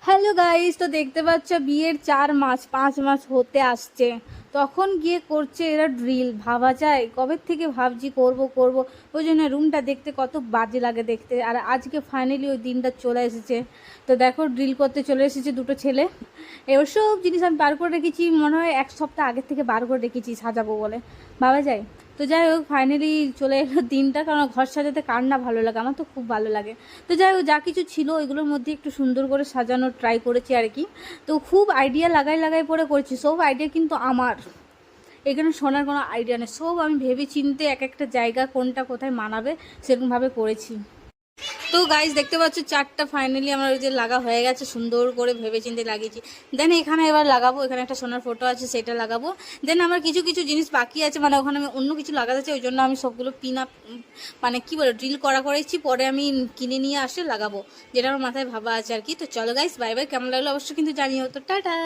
Hello guys, তো দেখতে পাচ্ছ বিয়ের 4 মাস 5 মাস হতে আসছে, তখন গিয়ে করছে এরা ড্রিল। ভাবা যায়? কবে থেকে ভাবছি করব করব, ওই জন্য রুমটা দেখতে কত বাজে লাগে দেখতে। আর আজকে ফাইনালি ওই দিনটা চলে এসেছে। তো দেখো, ড্রিল করতে চলে এসেছে দুটো ছেলে। এবার সব জিনিস আমি বার করে রেখেছি, মনে হয় 1 সপ্তাহ আগের থেকে বার করে রেখেছি সাজাবো বলে। ভাবা যায়? তো যাই হোক, ফাইনালি চলে এলো দিনটা। কারণ ঘর সাজাতে কার না ভালো লাগে, আমার তো খুব ভালো লাগে। তো যাই হোক, যা কিছু ছিল ওইগুলোর মধ্যে একটু সুন্দর করে সাজানোর ট্রাই করেছি আর কি। তো খুব আইডিয়া লাগাই পরে করছি, সব আইডিয়া কিন্তু আমার। এখানে শোনার কোনো আইডিয়া নেই, সব আমি ভেবে চিনতে এক একটা জায়গা কোনটা কোথায় মানাবে সেরকমভাবে করেছি। তো গাইজ দেখতে পাচ্ছ, 4টা ফাইনালি আমার ওই যে লাগা হয়ে গেছে, সুন্দর করে ভেবে চিন্তে লাগিয়েছি। দেন এখানে এবার লাগাবো, এখানে একটা সোনার ফটো আছে সেটা লাগাবো। দেন আমার কিছু কিছু জিনিস বাকি আছে, মানে ওখানে আমি অন্য কিছু লাগাতে চাই, ওই জন্য আমি সবগুলো পিন আপ মানে কী বলে ড্রিল করেছি, পরে আমি কিনে নিয়ে আসলে লাগাবো, যেটা আমার মাথায় ভাবা আছে আর কি। তো চলো গাইজ, বাই বাই। কেমন লাগলো অবশ্যই কিন্তু জানিও। তো টাটা।